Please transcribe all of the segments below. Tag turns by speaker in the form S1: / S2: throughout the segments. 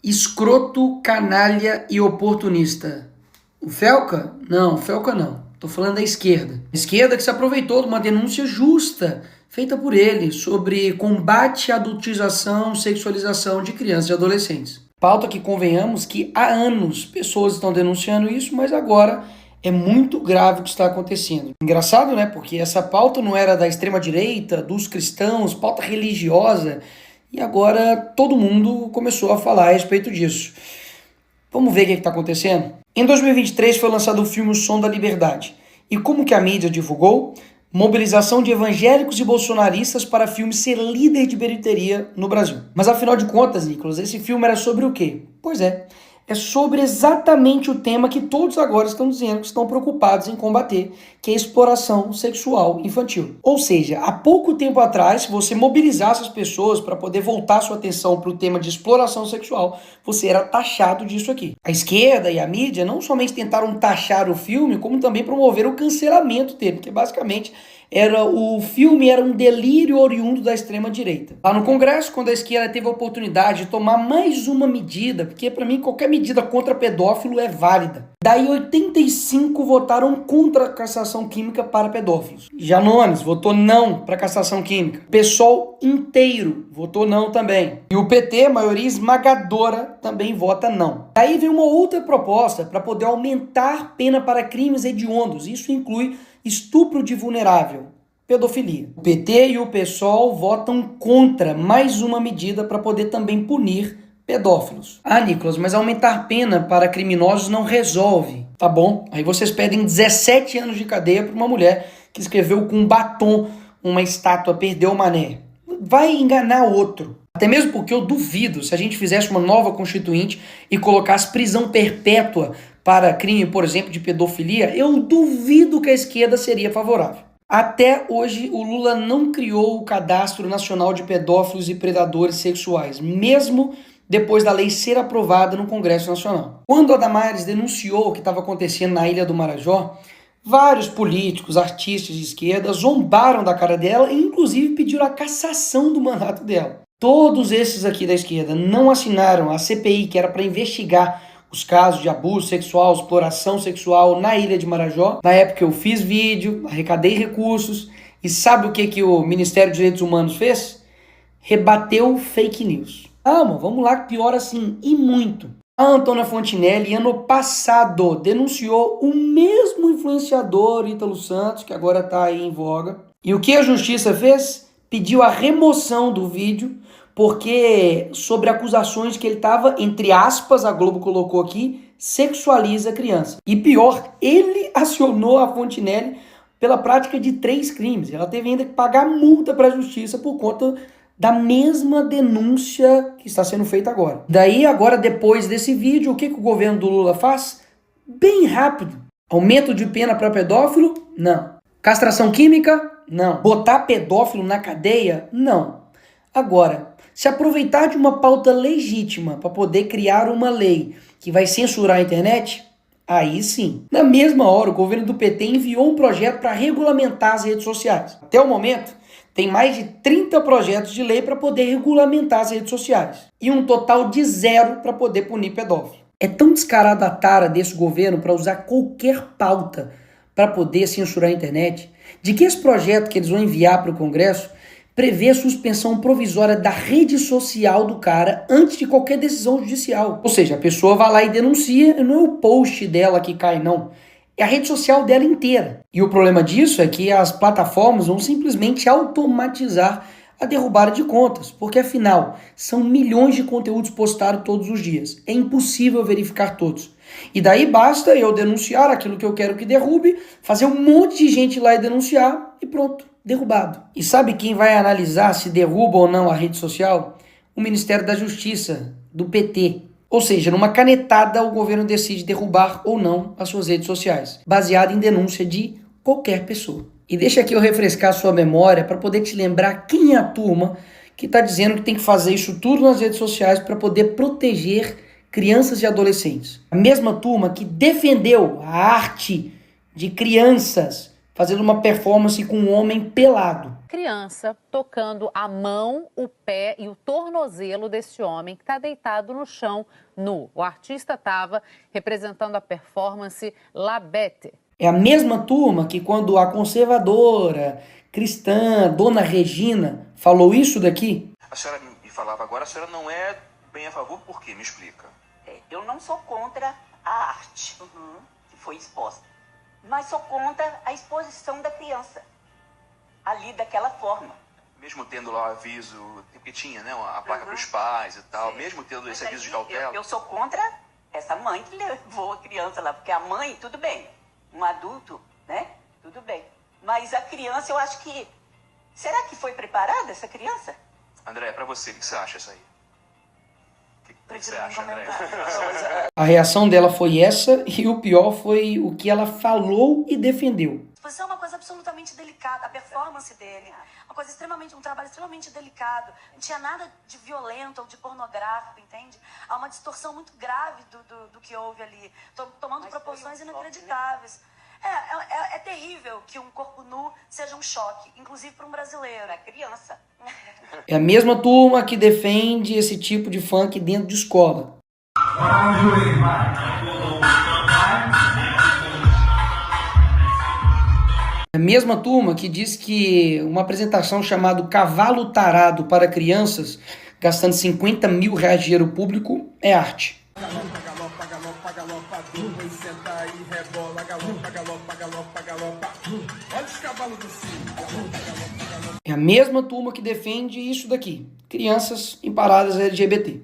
S1: escroto, canalha e oportunista. O Felca? Não, o Felca não. Tô falando da esquerda. A esquerda que se aproveitou de uma denúncia justa feita por ele sobre combate à adultização, sexualização de crianças e adolescentes. Pauta que, convenhamos, que há anos pessoas estão denunciando isso, mas agora é muito grave o que está acontecendo. Engraçado, né? Porque essa pauta não era da extrema-direita, dos cristãos, pauta religiosa, e agora todo mundo começou a falar a respeito disso. Vamos ver o que está acontecendo? Em 2023 foi lançado o filme O Som da Liberdade. E como que a mídia divulgou? Mobilização de evangélicos e bolsonaristas para filme ser líder de bilheteria no Brasil. Mas afinal de contas, Nicolas, esse filme era sobre o quê? Pois é sobre exatamente o tema que todos agora estão dizendo que estão preocupados em combater, que é a exploração sexual infantil. Ou seja, há pouco tempo atrás, se você mobilizasse as pessoas para poder voltar sua atenção para o tema de exploração sexual, você era taxado disso aqui. A esquerda e a mídia não somente tentaram taxar o filme, como também promoveram o cancelamento dele, porque basicamente o filme era um delírio oriundo da extrema-direita. Lá no Congresso, quando a esquerda teve a oportunidade de tomar mais uma medida, porque para mim qualquer medida contra pedófilo é válida. Daí 85 votaram contra a castração química para pedófilos. Janones votou não para a castração química. O PSOL inteiro votou não também. E o PT, maioria esmagadora, também vota não. Daí veio uma outra proposta para poder aumentar pena para crimes hediondos. Isso inclui estupro de vulnerável, pedofilia. O PT e o PSOL votam contra mais uma medida para poder também punir pedófilos. Ah, Nicolas, mas aumentar pena para criminosos não resolve. Tá bom, aí vocês pedem 17 anos de cadeia para uma mulher que escreveu com batom uma estátua Perdeu o Mané. Vai enganar outro. Até mesmo porque eu duvido, se a gente fizesse uma nova constituinte e colocasse prisão perpétua para crime, por exemplo, de pedofilia, eu duvido que a esquerda seria favorável. Até hoje, o Lula não criou o Cadastro Nacional de Pedófilos e Predadores Sexuais, mesmo depois da lei ser aprovada no Congresso Nacional. Quando a Damares denunciou o que estava acontecendo na Ilha do Marajó, vários políticos, artistas de esquerda zombaram da cara dela e inclusive pediram a cassação do mandato dela. Todos esses aqui da esquerda não assinaram a CPI, que era para investigar os casos de abuso sexual, exploração sexual na Ilha de Marajó. Na época eu fiz vídeo, arrecadei recursos, e sabe o que o Ministério dos Direitos Humanos fez? Rebateu fake news. Calma, vamos lá, que pior assim, e muito. A Antônia Fontinelli, ano passado, denunciou o mesmo influenciador Ítalo Santos, que agora está aí em voga. E o que a justiça fez? Pediu a remoção do vídeo, porque sobre acusações que ele estava, entre aspas, a Globo colocou aqui, sexualiza a criança. E pior, ele acionou a Fontinelli pela prática de 3 crimes. Ela teve ainda que pagar multa para a justiça por conta da mesma denúncia que está sendo feita agora. Daí, agora, depois desse vídeo, o que o governo do Lula faz? Bem rápido. Aumento de pena para pedófilo? Não. Castração química? Não. Botar pedófilo na cadeia? Não. Agora, se aproveitar de uma pauta legítima para poder criar uma lei que vai censurar a internet, aí sim. Na mesma hora, o governo do PT enviou um projeto para regulamentar as redes sociais. Até o momento, tem mais de 30 projetos de lei para poder regulamentar as redes sociais. E um total de 0 para poder punir pedófilo. É tão descarada a tara desse governo para usar qualquer pauta para poder censurar a internet, de que esse projeto que eles vão enviar para o Congresso prevê a suspensão provisória da rede social do cara antes de qualquer decisão judicial. Ou seja, a pessoa vai lá e denuncia, e não é o post dela que cai, não. É a rede social dela inteira. E o problema disso é que as plataformas vão simplesmente automatizar a derrubada de contas, porque afinal, são milhões de conteúdos postados todos os dias. É impossível verificar todos. E daí basta eu denunciar aquilo que eu quero que derrube, fazer um monte de gente lá e denunciar, e pronto, derrubado. E sabe quem vai analisar se derruba ou não a rede social? O Ministério da Justiça, do PT. Ou seja, numa canetada o governo decide derrubar ou não as suas redes sociais, baseado em denúncia de qualquer pessoa. E deixa aqui eu refrescar a sua memória para poder te lembrar quem é a turma que está dizendo que tem que fazer isso tudo nas redes sociais para poder proteger crianças e adolescentes. A mesma turma que defendeu a arte de crianças fazendo uma performance com um homem pelado.
S2: Criança tocando a mão, o pé e o tornozelo desse homem que está deitado no chão, nu. O artista estava representando a performance La Bête.
S1: É a mesma turma que quando a conservadora, cristã, Dona Regina falou isso daqui.
S3: A senhora me falava agora, a senhora não é bem a favor, por quê? Me explica.
S4: Eu não sou contra a arte que foi exposta, mas sou contra a exposição da criança ali daquela forma.
S3: Mesmo tendo lá o aviso, porque tinha, né, a placa para os pais e tal, mesmo tendo esse aviso de cautela.
S4: Eu sou contra essa mãe que levou a criança lá, porque a mãe, tudo bem, um adulto, né, tudo bem. Mas a criança, eu acho que... Será que foi preparada essa criança?
S3: André, para você, o que você acha isso aí? O que você acha, André?
S1: A reação dela foi essa e o pior foi o que ela falou e defendeu.
S5: A exposição é uma coisa absolutamente delicada, a performance dele, um trabalho extremamente delicado. Não tinha nada de violento ou de pornográfico, entende? Há uma distorção muito grave do que houve ali, tomando proporções inacreditáveis. É terrível que um corpo nu seja um choque, inclusive para um brasileiro.
S4: É criança.
S1: É a mesma turma que defende esse tipo de funk dentro de escola. É a mesma turma que diz que uma apresentação chamada Cavalo Tarado para crianças, gastando 50 mil reais de dinheiro público, é arte. É a mesma turma que defende isso daqui, crianças em paradas LGBT.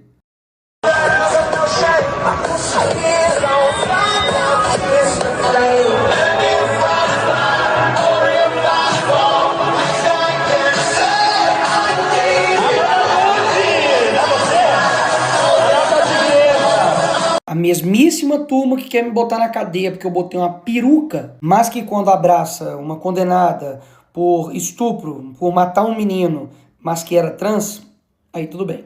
S1: A mesmíssima turma que quer me botar na cadeia porque eu botei uma peruca, mas que quando abraça uma condenada por estupro, por matar um menino, mas que era trans, aí tudo bem.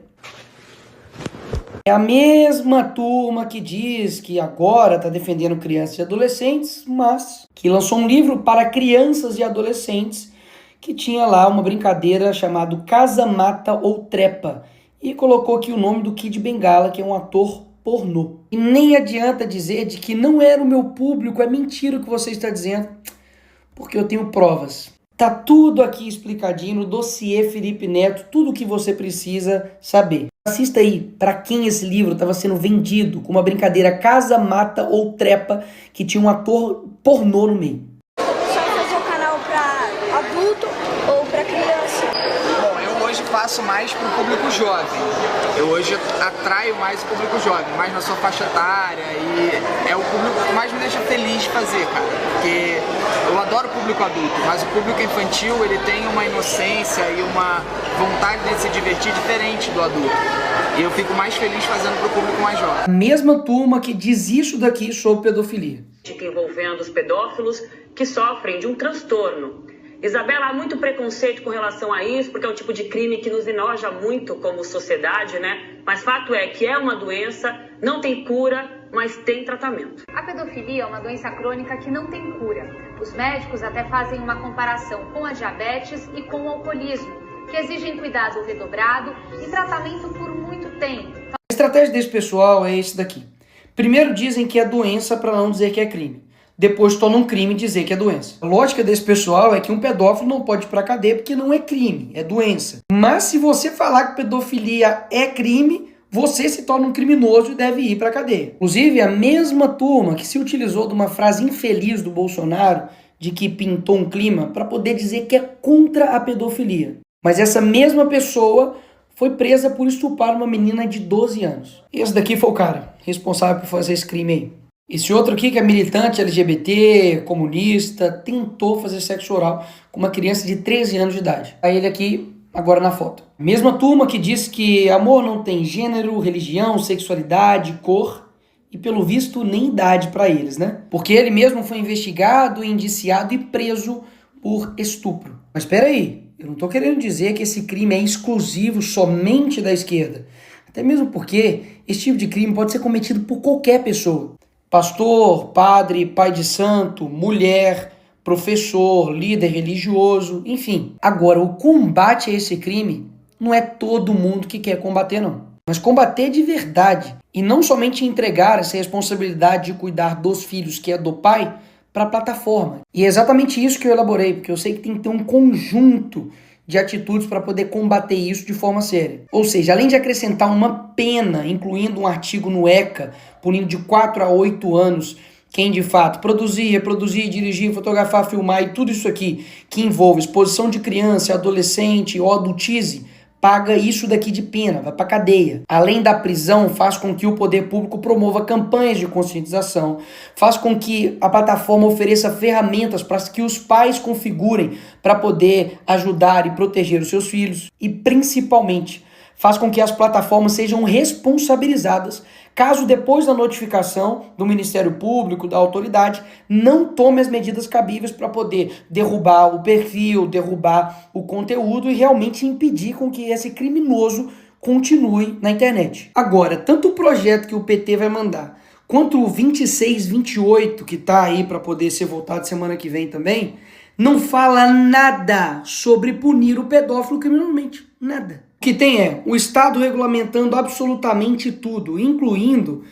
S1: É a mesma turma que diz que agora está defendendo crianças e adolescentes, mas que lançou um livro para crianças e adolescentes que tinha lá uma brincadeira chamada Casa, Mata ou Trepa e colocou aqui o nome do Kid Bengala, que é um ator pornô. E nem adianta dizer de que não era o meu público, é mentira o que você está dizendo, porque eu tenho provas. Tá tudo aqui explicadinho no dossiê Felipe Neto, tudo o que você precisa saber. Assista aí para quem esse livro estava sendo vendido com uma brincadeira Casa, Mata ou Trepa que tinha um ator pornô no meio.
S5: Só fazer o canal para adulto ou para criança?
S6: Bom, eu hoje faço mais para o público jovem. Eu hoje atraio mais o público jovem, mais na sua faixa etária, e é o público que mais me deixa feliz de fazer, cara. Porque eu adoro o público adulto, mas o público infantil, ele tem uma inocência e uma vontade de se divertir diferente do adulto. E eu fico mais feliz fazendo para o público mais jovem.
S1: A mesma turma que diz isso daqui sobre pedofilia.
S7: Envolvendo os pedófilos que sofrem de um transtorno. Isabela, há muito preconceito com relação a isso, porque é um tipo de crime que nos enoja muito como sociedade, né? Mas fato é que é uma doença, não tem cura, mas tem tratamento.
S8: A pedofilia é uma doença crônica que não tem cura. Os médicos até fazem uma comparação com a diabetes e com o alcoolismo, que exigem cuidado redobrado e tratamento por muito tempo.
S1: A estratégia desse pessoal é esse daqui. Primeiro dizem que é doença para não dizer que é crime. Depois tornam um crime dizer que é doença. A lógica desse pessoal é que um pedófilo não pode ir pra cadeia porque não é crime, é doença. Mas se você falar que pedofilia é crime, você se torna um criminoso e deve ir pra cadeia. Inclusive, a mesma turma que se utilizou de uma frase infeliz do Bolsonaro, de que pintou um clima, para poder dizer que é contra a pedofilia. Mas essa mesma pessoa foi presa por estuprar uma menina de 12 anos. Esse daqui foi o cara responsável por fazer esse crime aí. Esse outro aqui, que é militante LGBT, comunista, tentou fazer sexo oral com uma criança de 13 anos de idade. Aí ele aqui, agora na foto. Mesma turma que diz que amor não tem gênero, religião, sexualidade, cor e, pelo visto, nem idade para eles, né? Porque ele mesmo foi investigado, indiciado e preso por estupro. Mas espera aí, eu não tô querendo dizer que esse crime é exclusivo somente da esquerda. Até mesmo porque esse tipo de crime pode ser cometido por qualquer pessoa. Pastor, padre, pai de santo, mulher, professor, líder religioso, enfim. Agora, o combate a esse crime não é todo mundo que quer combater, não. Mas combater de verdade e não somente entregar essa responsabilidade de cuidar dos filhos, que é do pai, para a plataforma. E é exatamente isso que eu elaborei, porque eu sei que tem que ter um conjunto de atitudes para poder combater isso de forma séria. Ou seja, além de acrescentar uma pena, incluindo um artigo no ECA, punindo de 4 a 8 anos quem de fato produzir, reproduzir, dirigir, fotografar, filmar e tudo isso aqui que envolve exposição de criança, adolescente ou adultize, paga isso daqui de pena, vai para cadeia. Além da prisão, faz com que o poder público promova campanhas de conscientização, faz com que a plataforma ofereça ferramentas para que os pais configurem para poder ajudar e proteger os seus filhos e, principalmente, faz com que as plataformas sejam responsabilizadas caso depois da notificação do Ministério Público, da autoridade, não tome as medidas cabíveis para poder derrubar o perfil, derrubar o conteúdo e realmente impedir com que esse criminoso continue na internet. Agora, tanto o projeto que o PT vai mandar, quanto o 2628, que está aí para poder ser votado semana que vem também, não fala nada sobre punir o pedófilo criminalmente. Nada. O que tem é o Estado regulamentando absolutamente tudo, incluindo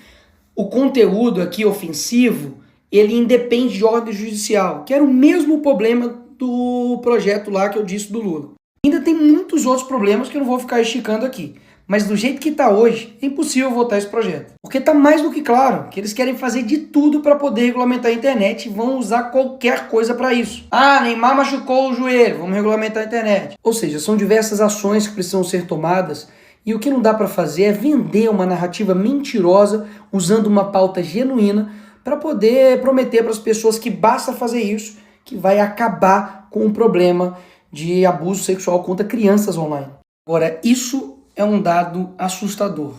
S1: o conteúdo aqui ofensivo, ele independe de ordem judicial, que era o mesmo problema do projeto lá que eu disse do Lula. Ainda tem muitos outros problemas que eu não vou ficar esticando aqui. Mas do jeito que está hoje, é impossível votar esse projeto. Porque está mais do que claro que eles querem fazer de tudo para poder regulamentar a internet e vão usar qualquer coisa para isso. Ah, Neymar machucou o joelho, vamos regulamentar a internet. Ou seja, são diversas ações que precisam ser tomadas e o que não dá para fazer é vender uma narrativa mentirosa usando uma pauta genuína para poder prometer para as pessoas que basta fazer isso, que vai acabar com o problema de abuso sexual contra crianças online. Agora, isso é um dado assustador.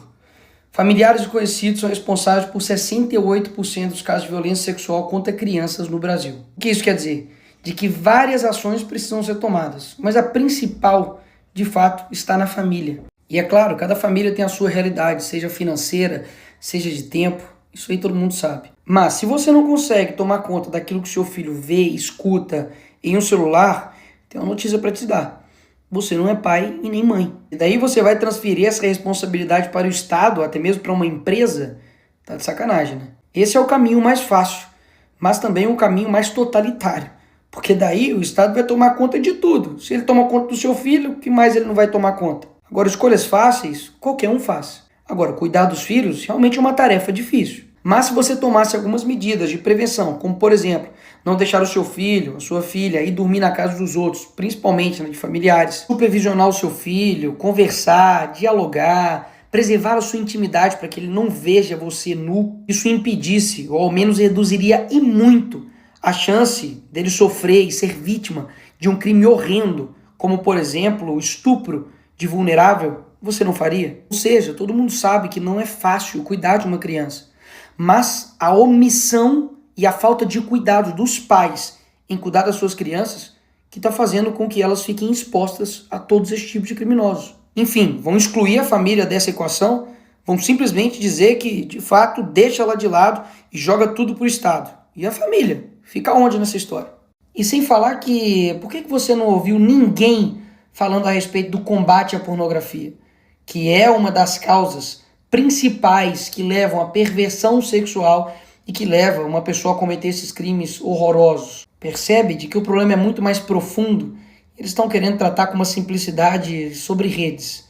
S1: Familiares e conhecidos são responsáveis por 68% dos casos de violência sexual contra crianças no Brasil. O que isso quer dizer? De que várias ações precisam ser tomadas, mas a principal, de fato, está na família. E é claro, cada família tem a sua realidade, seja financeira, seja de tempo, isso aí todo mundo sabe. Mas se você não consegue tomar conta daquilo que seu filho vê, escuta em um celular, tem uma notícia para te dar. Você não é pai e nem mãe. E daí você vai transferir essa responsabilidade para o Estado, até mesmo para uma empresa? Tá de sacanagem, né? Esse é o caminho mais fácil, mas também o caminho mais totalitário. Porque daí o Estado vai tomar conta de tudo. Se ele toma conta do seu filho, o que mais ele não vai tomar conta? Agora, escolhas fáceis, qualquer um faz. Agora, cuidar dos filhos realmente é uma tarefa difícil. Mas se você tomasse algumas medidas de prevenção, como por exemplo, não deixar o seu filho, a sua filha ir dormir na casa dos outros, principalmente de familiares, supervisionar o seu filho, conversar, dialogar, preservar a sua intimidade para que ele não veja você nu, isso impedisse, ou ao menos reduziria e muito, a chance dele sofrer e ser vítima de um crime horrendo, como por exemplo o estupro de vulnerável, você não faria? Ou seja, todo mundo sabe que não é fácil cuidar de uma criança. Mas a omissão e a falta de cuidado dos pais em cuidar das suas crianças que está fazendo com que elas fiquem expostas a todos esses tipos de criminosos. Enfim, vão excluir a família dessa equação, vão simplesmente dizer que, de fato, deixa ela de lado e joga tudo para o Estado. E a família? Fica onde nessa história? E sem falar que, por que você não ouviu ninguém falando a respeito do combate à pornografia? Que é uma das causas principais que levam à perversão sexual e que levam uma pessoa a cometer esses crimes horrorosos. Percebe de que o problema é muito mais profundo? Eles estão querendo tratar com uma simplicidade sobre redes.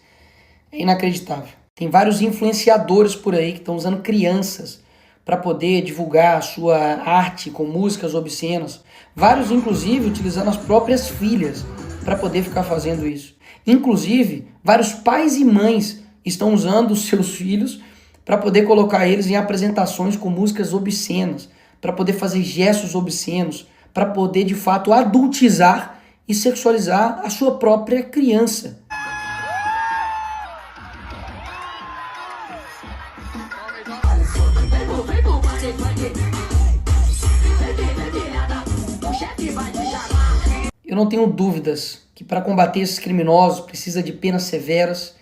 S1: É inacreditável. Tem vários influenciadores por aí que estão usando crianças para poder divulgar a sua arte com músicas obscenas. Vários, inclusive, utilizando as próprias filhas para poder ficar fazendo isso. Inclusive, vários pais e mães estão usando os seus filhos para poder colocar eles em apresentações com músicas obscenas, para poder fazer gestos obscenos, para poder, de fato, adultizar e sexualizar a sua própria criança. Eu não tenho dúvidas que para combater esses criminosos precisa de penas severas,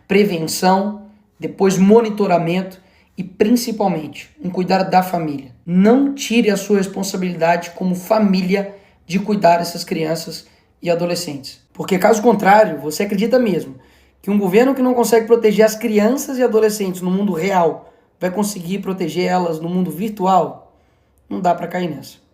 S1: prevenção, depois monitoramento e principalmente um cuidado da família. Não tire a sua responsabilidade como família de cuidar dessas crianças e adolescentes. Porque caso contrário, você acredita mesmo que um governo que não consegue proteger as crianças e adolescentes no mundo real vai conseguir proteger elas no mundo virtual? Não dá para cair nessa.